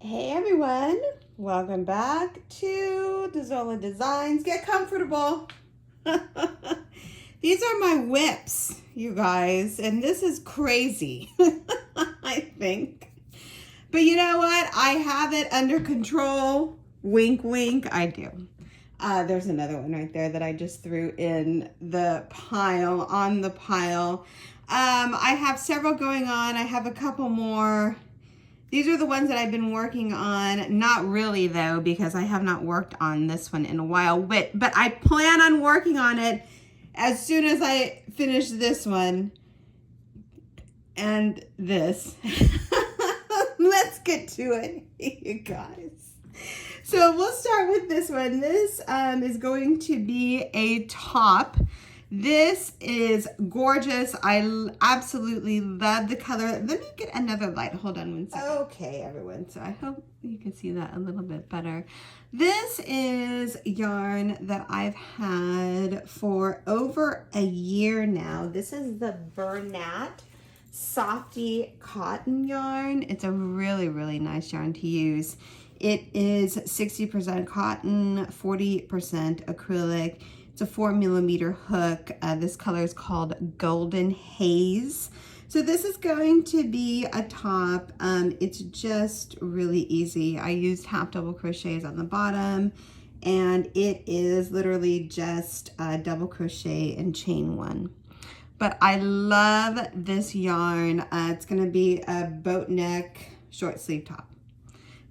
Hey everyone, welcome back to Dazola Designs. Get comfortable. These are my whips, you guys, and this is crazy, I think. But you know what? I have it under control. Wink, wink, I do. There's another one right there that I just threw in the pile, on the pile. I have several going on. I have a couple more. These are the ones that I've been working on. Not really though, because I have not worked on this one in a while. But I plan on working on it as soon as I finish this one and this. Let's get to it, you guys. So we'll start with this one. This is going to be a top. This is gorgeous. I absolutely love the color. Let me get another light. Hold on one second. Okay, everyone. So I hope you can see that a little bit better. This is yarn that I've had for over a year now. This is the Bernat Softy cotton yarn. It's a really, really nice yarn to use. It is 60% cotton, 40% acrylic. It's a 4mm hook. This color is called Golden Haze. So this is going to be a top. It's just really easy. I used half double crochets on the bottom, and it is literally just double crochet and chain one. But I love this yarn. It's gonna be a boat neck short sleeve top.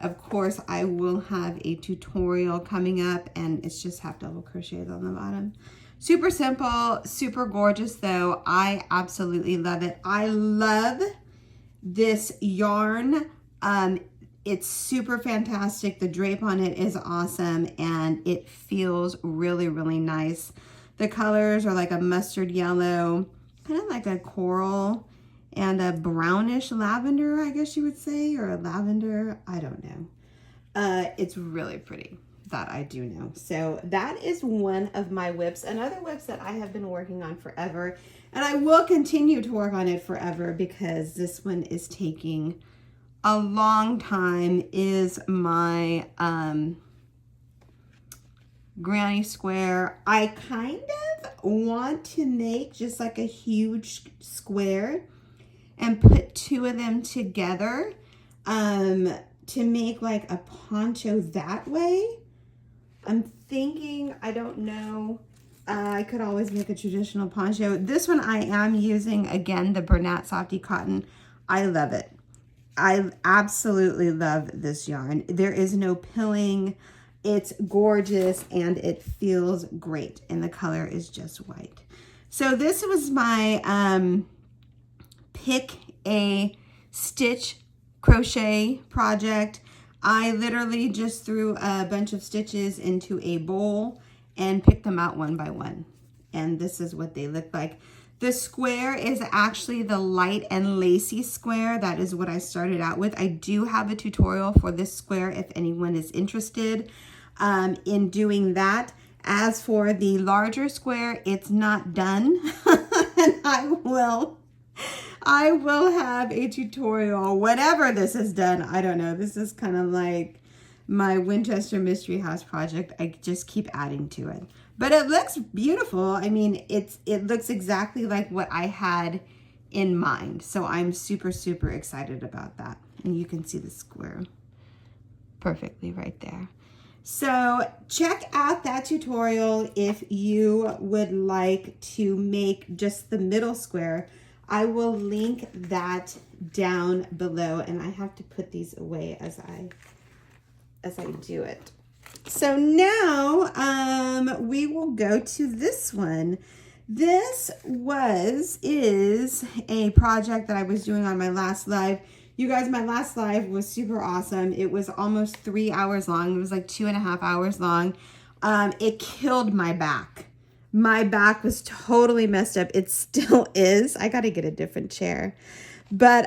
Of course, I will have a tutorial coming up, and it's just half double crochets on the bottom. Super simple, super gorgeous though. I absolutely love it. I love this yarn. It's super fantastic. The drape on it is awesome, and it feels really, really nice. The colors are like a mustard yellow, kind of like a coral, and a brownish lavender, I guess you would say, or a lavender, I don't know. It's really pretty, that I do know. So that is one of my whips. Another whips that I have been working on forever, and I will continue to work on it forever because this one is taking a long time, is my granny square. I kind of want to make just like a huge square and put two of them together to make like a poncho that way. I'm thinking, I don't know, I could always make a traditional poncho. This one I am using, again, the Bernat Softy cotton. I love it. I absolutely love this yarn. There is no pilling. It's gorgeous and it feels great, and the color is just white. So this was my pick a stitch crochet project. I literally just threw a bunch of stitches into a bowl and picked them out one by one. And this is what they look like. The square is actually the light and lacy square. That is what I started out with. I do have a tutorial for this square if anyone is interested in doing that. As for the larger square, it's not done. And I will have a tutorial whenever this is done. I don't know. This is kind of like my Winchester Mystery House project. I just keep adding to it. But it looks beautiful. I mean, it looks exactly like what I had in mind. So I'm super, super excited about that. And you can see the square perfectly right there. So check out that tutorial if you would like to make just the middle square. I will link that down below, and I have to put these away as I do it. So now we will go to this one. This is a project that I was doing on my last live. You guys, my last live was super awesome. It was almost 3 hours long. It was like 2.5 hours long. It killed my back. My back was totally messed up. It still is. I got to get a different chair. But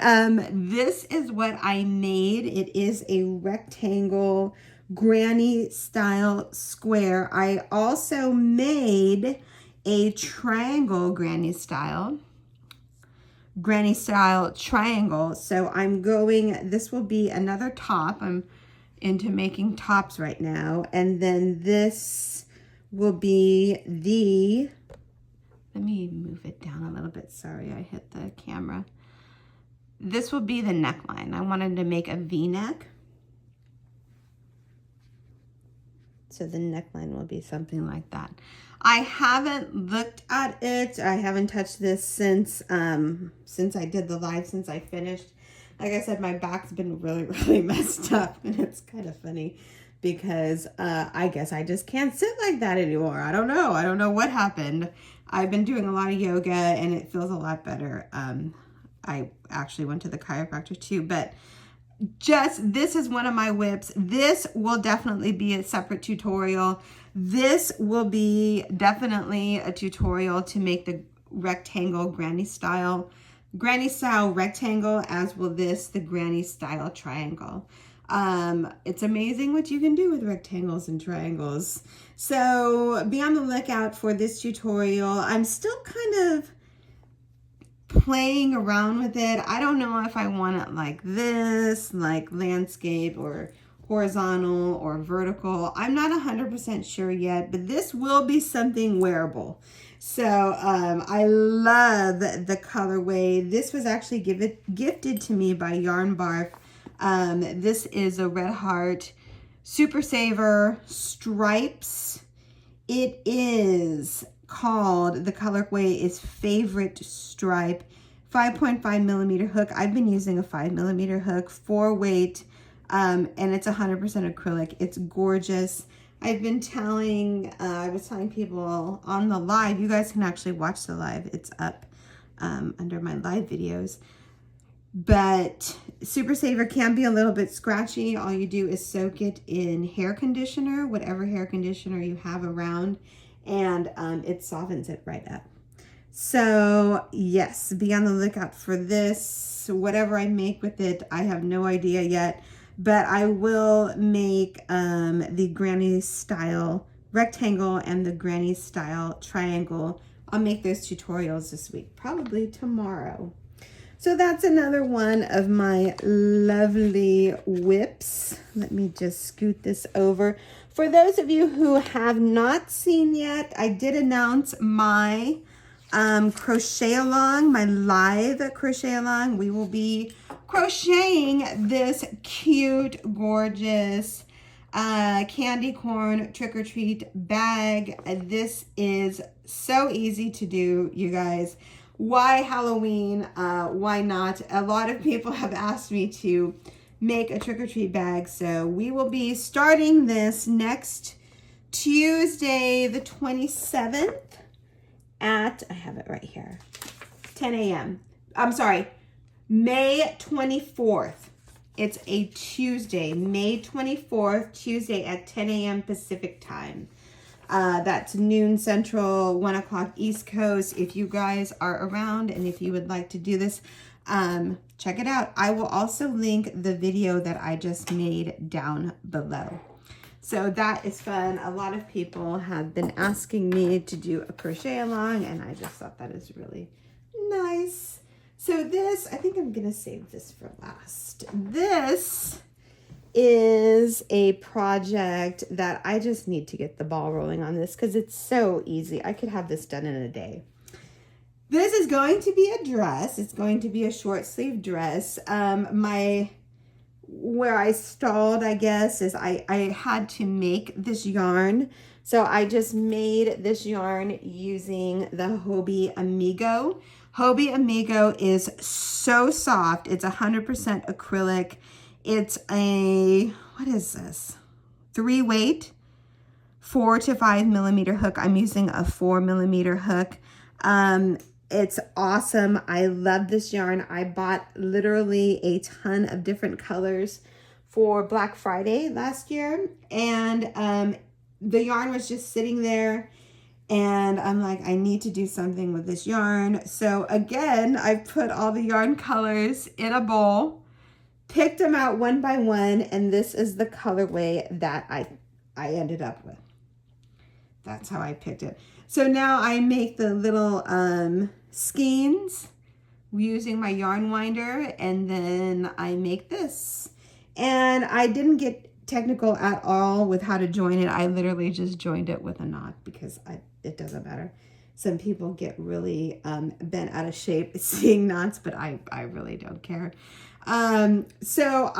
this is what I made. It is a rectangle granny style square. I also made a triangle granny style. granny style triangle. So I'm going, this will be another top. I'm into making tops right now. And then this will be the, let me move it down a little bit. Sorry, I hit the camera. This will be the neckline. I wanted to make a V-neck. So the neckline will be something like that. I haven't looked at it. I haven't touched this since I did the live, since I finished. Like I said, my back's been really messed up, and it's kind of funny because I guess I just can't sit like that anymore. I don't know. I don't know what happened. I've been doing a lot of yoga, and it feels a lot better. I actually went to the chiropractor too, but this is one of my WIPs. This will definitely be a separate tutorial. This will be definitely a tutorial to make the rectangle granny style rectangle, as will this, the granny style triangle. It's amazing what you can do with rectangles and triangles. So be on the lookout for this tutorial. I'm still kind of playing around with it. I don't know if I want it like this, like landscape or horizontal or vertical. I'm not 100% sure yet, but this will be something wearable. So I love the colorway. This was actually gifted to me by Yarn Barf. This is a Red Heart Super Saver Stripes. It is called, the colorway is Favorite Stripe, 5.5 millimeter hook. I've been using a 5 millimeter hook, 4 weight, and it's 100% acrylic. It's gorgeous. I've been telling, I was telling people on the live, you guys can actually watch the live. It's up under my live videos. But Super Saver can be a little bit scratchy. All you do is soak it in hair conditioner, whatever hair conditioner you have around, and it softens it right up. So yes, be on the lookout for this. Whatever I make with it, I have no idea yet. But I will make the granny style rectangle and the granny style triangle. I'll make those tutorials this week, probably tomorrow. So that's another one of my lovely WIPs. Let me just scoot this over. For those of you who have not seen yet, I did announce my crochet along, my live crochet along. We will be crocheting this cute, gorgeous candy corn trick-or-treat bag. This is so easy to do, you guys. Why Halloween? Why not? A lot of people have asked me to make a trick-or-treat bag, so we will be starting this next Tuesday the 27th at, I have it right here, 10 a.m. I'm sorry, May 24th. It's a Tuesday, May 24th, Tuesday at 10 a.m. Pacific time. That's noon Central, 1 o'clock East Coast. If you guys are around and if you would like to do this, check it out. I will also link the video that I just made down below. So that is fun. A lot of people have been asking me to do a crochet along, and I just thought that is really nice. So this, I think I'm gonna save this for last. This is a project that I just need to get the ball rolling on this because it's so easy. I could have this done in a day. This is going to be a dress. It's going to be a short sleeve dress. Where I stalled, I guess, is I had to make this yarn. So I just made this yarn using the Hobie Amigo. Hobie Amigo is so soft. It's 100% acrylic. It's a, what is this? 3 weight, 4 to 5 millimeter hook. I'm using a 4 millimeter hook. It's awesome. I love this yarn. I bought literally a ton of different colors for Black Friday last year. And the yarn was just sitting there. And I'm like, I need to do something with this yarn. So again, I put all the yarn colors in a bowl, picked them out one by one, and this is the colorway that I ended up with. That's how I picked it. So now I make the little skeins using my yarn winder, and then I make this. And I didn't get technical at all with how to join it. I literally just joined it with a knot because it doesn't matter. Some people get really bent out of shape seeing knots, but I really don't care. So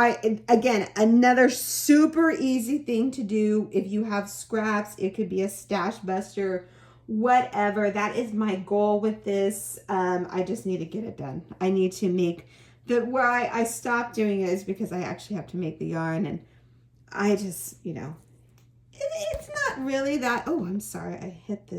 again, another super easy thing to do if you have scraps. It could be a stash buster, whatever. That is my goal with this. I just need to get it done. I need to make where I stopped doing it is because I actually have to make the yarn, and I just, you know, it's not really that, oh, I'm sorry, I hit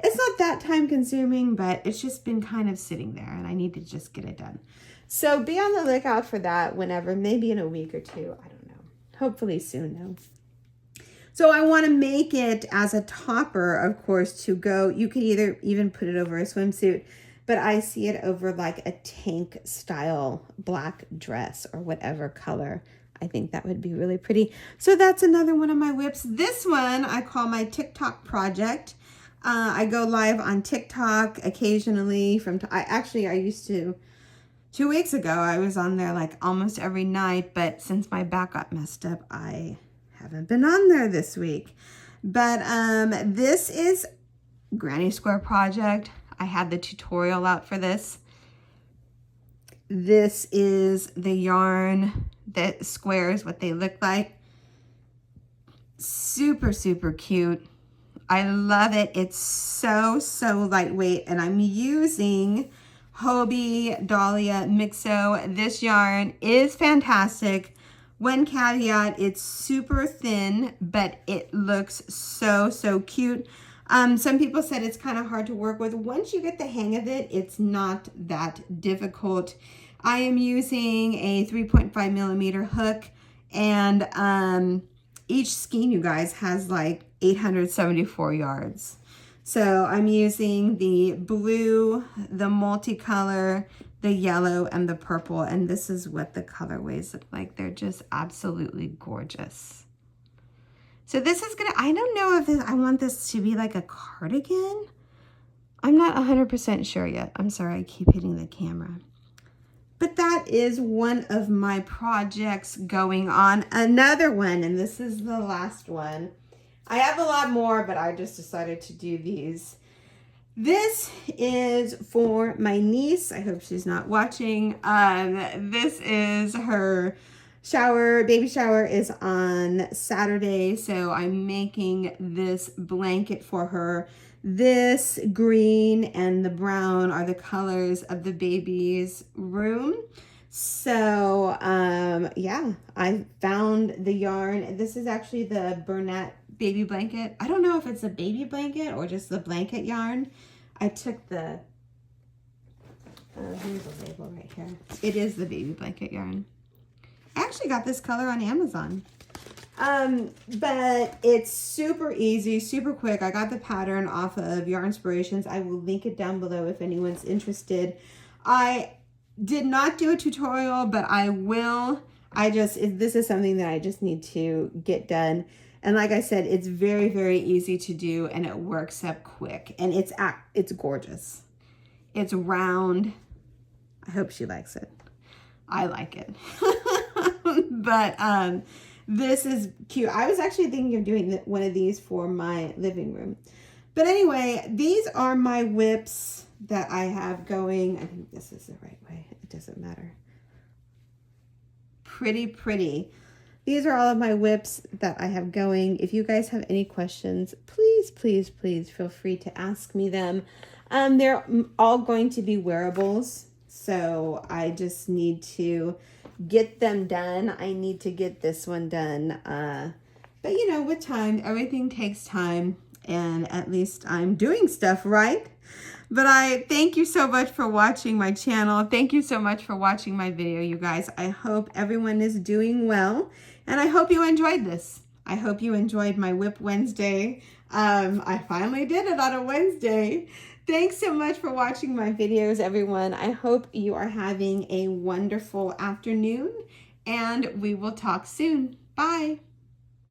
it's not that time consuming, but it's just been kind of sitting there, and I need to just get it done. So be on the lookout for that whenever, maybe in a week or two, I don't know. Hopefully soon though. So I want to make it as a topper, of course, to go, you could either even put it over a swimsuit, but I see it over like a tank style black dress or whatever color. I think that would be really pretty. So that's another one of my WIPs. This one I call my TikTok project. I go live on TikTok occasionally. I used to, 2 weeks ago, I was on there like almost every night, but since my back got messed up, I haven't been on there this week. But this is Granny Square project. I had the tutorial out for this. This is the yarn, that squares, what they look like. Super, super cute. I love it. It's so, so lightweight, and I'm using Hobie Dahlia Mixo. This yarn is fantastic. One caveat, it's super thin, but it looks so, so cute. Some people said it's kind of hard to work with. Once you get the hang of it, it's not that difficult. I am using a 3.5 millimeter hook, and each skein, you guys, has like 874 yards. So I'm using the blue, the multicolor, the yellow, and the purple, and this is what the colorways look like. They're just absolutely gorgeous. So this is gonna, I don't know if I want this to be like a cardigan. I'm not 100% sure yet. I'm sorry, I keep hitting the camera. But that is one of my projects going on. Another one, and this is the last one. I have a lot more, but I just decided to do these. This is for my niece. I hope she's not watching. This is her baby shower is on Saturday, so I'm making this blanket for her. This green and the brown are the colors of the baby's room. So yeah, I found the yarn. This is actually the Bernat baby blanket. I don't know if it's a baby blanket or just the blanket yarn. I took the, here's the label right here. It is the baby blanket yarn. I actually got this color on Amazon. But it's super easy, super quick. I got the pattern off of Yarn Inspirations. I will link it down below if anyone's interested. I did not do a tutorial, but I will. This is something that I just need to get done. And like I said, it's very, very easy to do, and it works up quick, and it's gorgeous. It's round. I hope she likes it. I like it. But this is cute. I was actually thinking of doing one of these for my living room. But anyway, these are my WIPs that I have going. I think this is the right way. It doesn't matter. Pretty, pretty. These are all of my WIPs that I have going. If you guys have any questions, please, please, please feel free to ask me them. They're all going to be wearables. So I just need to get them done. I need to get this one done. But you know, with time, everything takes time, and at least I'm doing stuff right. But I thank you so much for watching my channel. Thank you so much for watching my video, you guys. I hope everyone is doing well, and I hope you enjoyed this. I hope you enjoyed my WIP Wednesday. I finally did it on a Wednesday. Thanks so much for watching my videos, everyone. I hope you are having a wonderful afternoon, and we will talk soon. Bye.